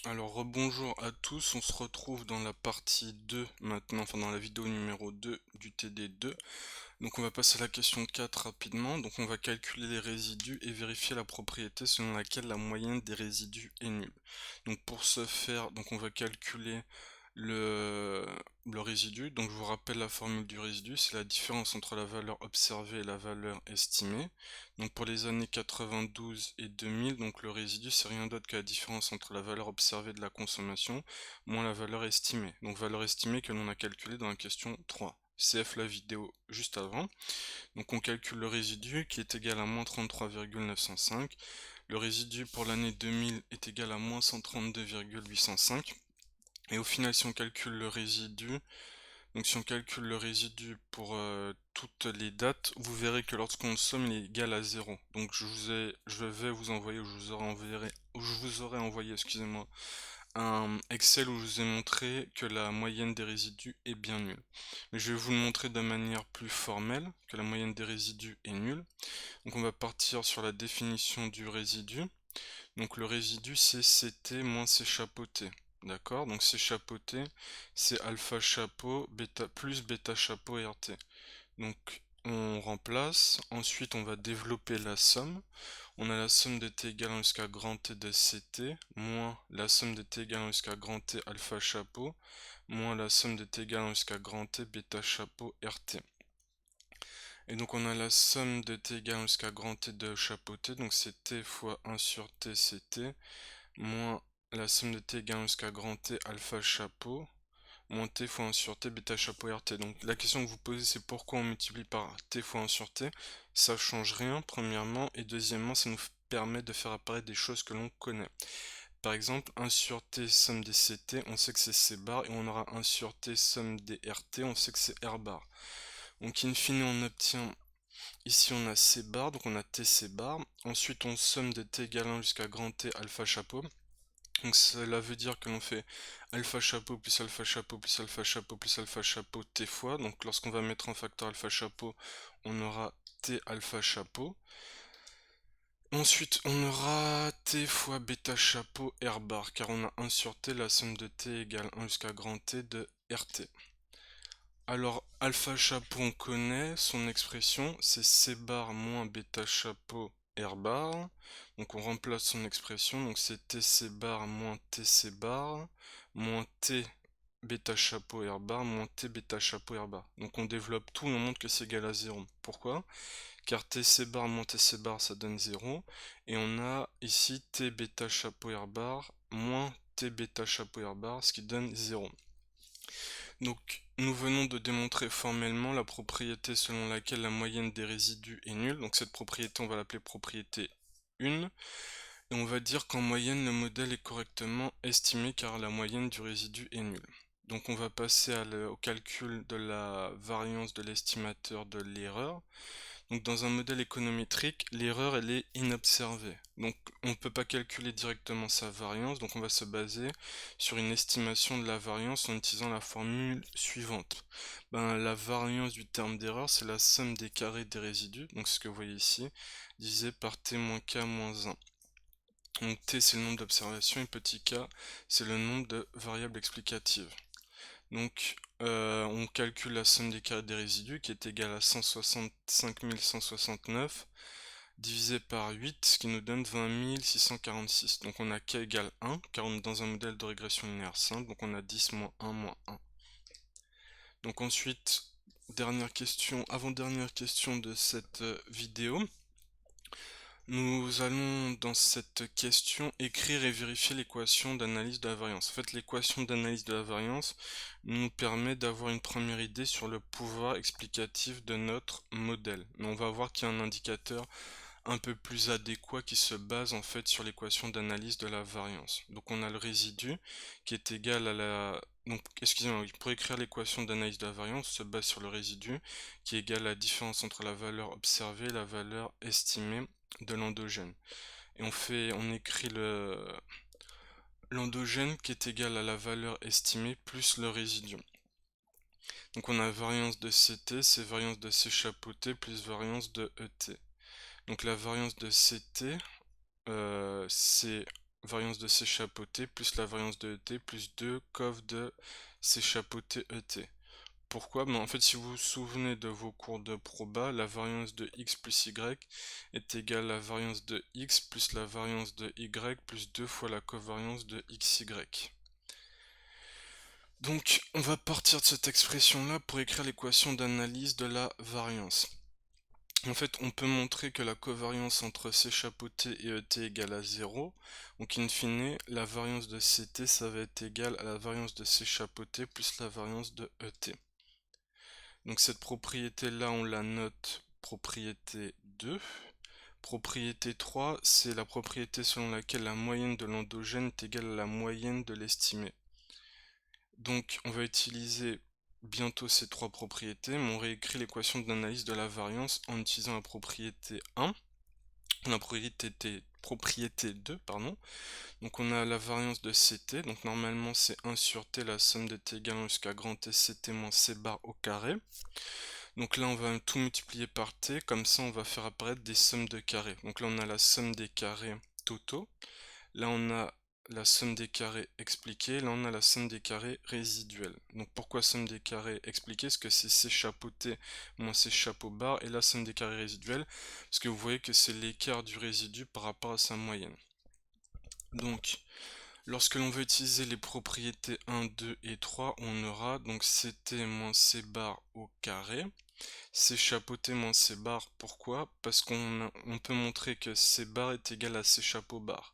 Alors rebonjour à tous, on se retrouve dans la partie 2 maintenant, enfin dans la vidéo numéro 2 du TD2. Donc on va passer à la question 4 rapidement. Donc on va calculer les résidus et vérifier la propriété selon laquelle la moyenne des résidus est nulle. Donc pour ce faire, donc on va calculer le, le résidu. Donc je vous rappelle la formule du résidu, c'est la différence entre la valeur observée et la valeur estimée. Donc pour les années 92 et 2000, donc le résidu c'est rien d'autre que la différence entre la valeur observée de la consommation moins la valeur estimée. Donc valeur estimée que l'on a calculée dans la question 3. CF la vidéo juste avant. Donc on calcule le résidu qui est égal à moins 33,905. Le résidu pour l'année 2000 est égal à moins 132,805. Et au final, si on calcule le résidu, donc si on calcule le résidu pour toutes les dates, vous verrez que lorsqu'on somme, il est égal à 0. Donc je vais vous envoyer, je vous aurai envoyé, excusez-moi, un Excel où je vous ai montré que la moyenne des résidus est bien nulle. Mais je vais vous le montrer de manière plus formelle, que la moyenne des résidus est nulle. Donc on va partir sur la définition du résidu. Donc le résidu c'est CT moins C chapeau T. D'accord? Donc C chapeau T, c'est alpha chapeau bêta plus bêta chapeau RT. Donc on remplace, ensuite on va développer la somme. On a la somme de t égale 1 jusqu'à grand T de CT, moins la somme de t égale 1 jusqu'à grand T alpha chapeau, moins la somme de t égale 1 jusqu'à grand T bêta chapeau RT. Et donc on a la somme de t égale 1 jusqu'à grand T de chapeau T, donc c'est t fois 1 sur T CT, moins la somme de t égale 1 jusqu'à grand T alpha chapeau, moins t fois 1 sur t bêta chapeau RT. Donc la question que vous posez c'est pourquoi on multiplie par t fois 1 sur t. Ça change rien premièrement, et deuxièmement ça nous permet de faire apparaître des choses que l'on connaît. Par exemple 1 sur t somme des CT, on sait que c'est C bar, et on aura 1 sur t somme des RT, on sait que c'est R bar. Donc in fine on obtient, ici on a C bar, donc on a TC bar. Ensuite on somme de t égale 1 jusqu'à grand T alpha chapeau. Donc cela veut dire que l'on fait alpha chapeau plus alpha chapeau plus alpha chapeau plus alpha chapeau t fois. Donc lorsqu'on va mettre en facteur alpha chapeau, on aura t alpha chapeau. Ensuite, on aura t fois bêta chapeau R bar, car on a 1 sur t, la somme de t égale 1 jusqu'à grand T de RT. Alors, alpha chapeau, on connaît son expression, c'est C bar moins bêta chapeau R bar. Donc on remplace son expression, donc c'est TC bar moins TC bar, moins T bêta chapeau R bar, moins T bêta chapeau R bar. Donc on développe tout et on montre que c'est égal à 0. Pourquoi? Car TC bar moins TC bar ça donne 0. Et on a ici T bêta chapeau R bar moins T bêta chapeau R bar, ce qui donne 0. Donc, nous venons de démontrer formellement la propriété selon laquelle la moyenne des résidus est nulle. Donc cette propriété, on va l'appeler propriété 1. Et on va dire qu'en moyenne, le modèle est correctement estimé car la moyenne du résidu est nulle. Donc on va passer au calcul de la variance de l'estimateur de l'erreur. Donc dans un modèle économétrique, l'erreur elle est inobservée. Donc on ne peut pas calculer directement sa variance, donc on va se baser sur une estimation de la variance en utilisant la formule suivante. La variance du terme d'erreur, c'est la somme des carrés des résidus, donc ce que vous voyez ici, divisé par t moins k moins 1. Donc t c'est le nombre d'observations et petit k c'est le nombre de variables explicatives. Donc on calcule la somme des carrés des résidus qui est égale à 165 169 divisé par 8, ce qui nous donne 20 646. Donc on a k égale 1, car on est dans un modèle de régression linéaire simple, donc on a 10 moins 1 moins 1. Donc ensuite, dernière question, avant-dernière question de cette vidéo. Nous allons dans cette question écrire et vérifier l'équation d'analyse de la variance. En fait, l'équation d'analyse de la variance nous permet d'avoir une première idée sur le pouvoir explicatif de notre modèle. Mais on va voir qu'il y a un indicateur un peu plus adéquat qui se base en fait sur l'équation d'analyse de la variance. Donc on a le résidu qui est égal à la... Donc excusez-moi, pour écrire l'équation d'analyse de la variance, on se base sur le résidu qui est égal à la différence entre la valeur observée et la valeur estimée de l'endogène. Et on écrit l'endogène qui est égal à la valeur estimée plus le résidu. Donc on a variance de CT, c'est variance de C chapeauté plus variance de ET. Donc la variance de CT, c'est variance de C chapeauté plus la variance de ET plus 2 cov de C chapeauté ET. Pourquoi? En fait, si vous vous souvenez de vos cours de proba, la variance de x plus y est égale à la variance de x plus la variance de y plus 2 fois la covariance de xy. Donc, on va partir de cette expression-là pour écrire l'équation d'analyse de la variance. En fait, on peut montrer que la covariance entre C chapeauté et ET est égale à 0. Donc, in fine, la variance de CT, ça va être égal à la variance de C chapeauté plus la variance de ET. Donc, cette propriété-là, on la note propriété 2. Propriété 3, c'est la propriété selon laquelle la moyenne de l'endogène est égale à la moyenne de l'estimé. Donc, on va utiliser bientôt ces trois propriétés, mais on réécrit l'équation d'analyse de la variance en utilisant la propriété 1, la propriété 2, pardon. Donc on a la variance de CT, donc normalement c'est 1 sur T, la somme de T égale 1 jusqu'à grand T, CT moins C bar au carré. Donc là on va tout multiplier par T, comme ça on va faire apparaître des sommes de carrés. Donc là on a la somme des carrés totaux, là on a la somme des carrés expliquée, là on a la somme des carrés résiduels. Donc pourquoi somme des carrés expliquée? Parce que c'est C chapeauté moins C chapeau bar, et la somme des carrés résiduels, parce que vous voyez que c'est l'écart du résidu par rapport à sa moyenne. Donc, lorsque l'on veut utiliser les propriétés 1, 2 et 3, on aura donc CT moins C bar au carré. C chapeauté moins C bar, pourquoi? Parce qu'on peut montrer que C bar est égal à C chapeau bar.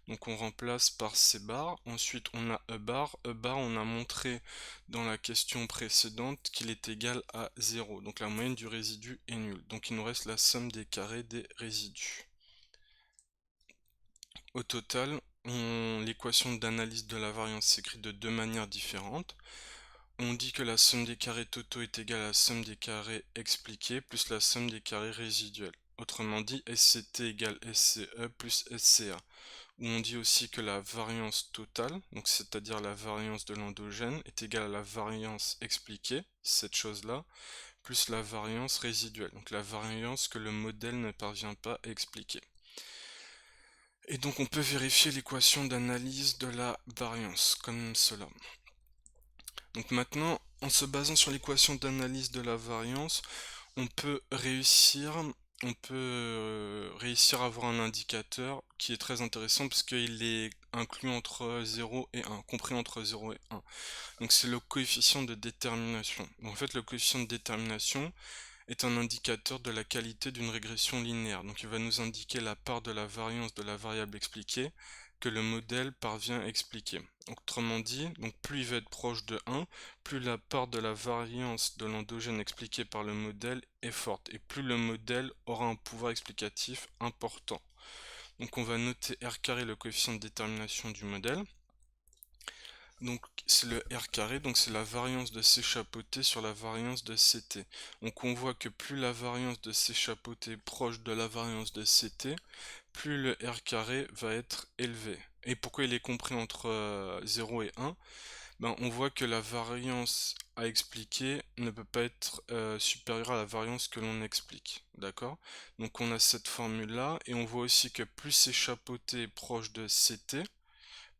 Donc on remplace par C bar, ensuite on a E bar. E bar, on a montré dans la question précédente qu'il est égal à 0. Donc la moyenne du résidu est nulle. Donc il nous reste la somme des carrés des résidus. Au total, l'équation d'analyse de la variance s'écrit de deux manières différentes. On dit que la somme des carrés totaux est égale à la somme des carrés expliqués plus la somme des carrés résiduels. Autrement dit, SCT égale SCE plus SCA. Ou on dit aussi que la variance totale, donc c'est-à-dire la variance de l'endogène, est égale à la variance expliquée, cette chose-là, plus la variance résiduelle, donc la variance que le modèle ne parvient pas à expliquer. Et donc on peut vérifier l'équation d'analyse de la variance, comme cela. Donc maintenant, en se basant sur l'équation d'analyse de la variance, on peut réussir à avoir un indicateur qui est très intéressant parce qu'il est inclus entre 0 et 1, compris entre 0 et 1. Donc c'est le coefficient de détermination. Donc, en fait, le coefficient de détermination est un indicateur de la qualité d'une régression linéaire. Donc il va nous indiquer la part de la variance de la variable expliquée que le modèle parvient à expliquer. Donc, autrement dit, plus il va être proche de 1, plus la part de la variance de l'endogène expliquée par le modèle est forte, et plus le modèle aura un pouvoir explicatif important. Donc on va noter R carré, le coefficient de détermination du modèle. Donc c'est le R carré, donc c'est la variance de C chapeauté sur la variance de CT. Donc on voit que plus la variance de C chapeauté est proche de la variance de CT, plus le R carré va être élevé. Et pourquoi il est compris entre 0 et 1? On voit que la variance à expliquer ne peut pas être supérieure à la variance que l'on explique. D'accord? Donc on a cette formule-là, et on voit aussi que plus C chapeauté est proche de CT,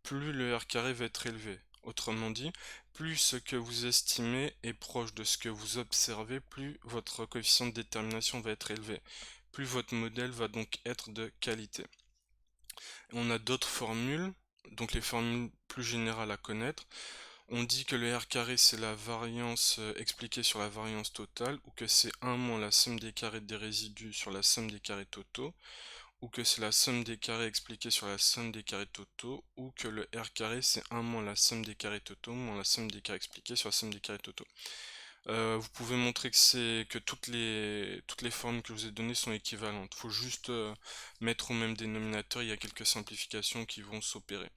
plus le R carré va être élevé. Autrement dit, plus ce que vous estimez est proche de ce que vous observez, plus votre coefficient de détermination va être élevé. Plus votre modèle va donc être de qualité. Et on a d'autres formules, donc les formules plus générales à connaître. On dit que le R carré c'est la variance expliquée sur la variance totale, ou que c'est 1 moins la somme des carrés des résidus sur la somme des carrés totaux, ou que c'est la somme des carrés expliquée sur la somme des carrés totaux, ou que le R carré c'est 1 moins la somme des carrés totaux moins la somme des carrés expliqués sur la somme des carrés totaux. Vous pouvez montrer que toutes les formules que je vous ai données sont équivalentes. Il faut juste mettre au même dénominateur, il y a quelques simplifications qui vont s'opérer.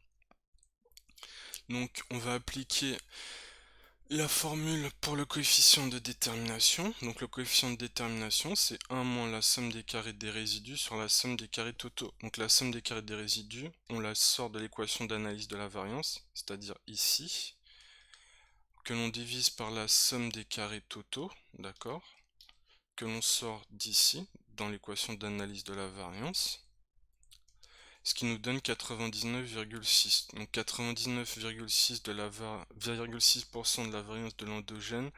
Donc on va appliquer la formule pour le coefficient de détermination. Donc le coefficient de détermination, c'est 1 moins la somme des carrés des résidus sur la somme des carrés totaux. Donc la somme des carrés des résidus, on la sort de l'équation d'analyse de la variance, c'est-à-dire ici, que l'on divise par la somme des carrés totaux, d'accord, que l'on sort d'ici, dans l'équation d'analyse de la variance. ce qui nous donne 99,6. Donc 99,6 de la 6% de la variance de l'endogène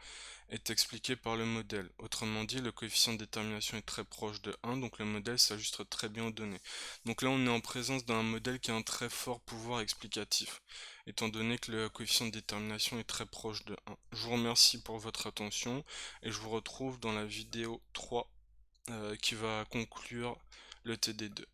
est expliqué par le modèle. Autrement dit, le coefficient de détermination est très proche de 1, donc le modèle s'ajuste très bien aux données. Donc là, on est en présence d'un modèle qui a un très fort pouvoir explicatif, étant donné que le coefficient de détermination est très proche de 1. Je vous remercie pour votre attention et je vous retrouve dans la vidéo 3 qui va conclure le TD2.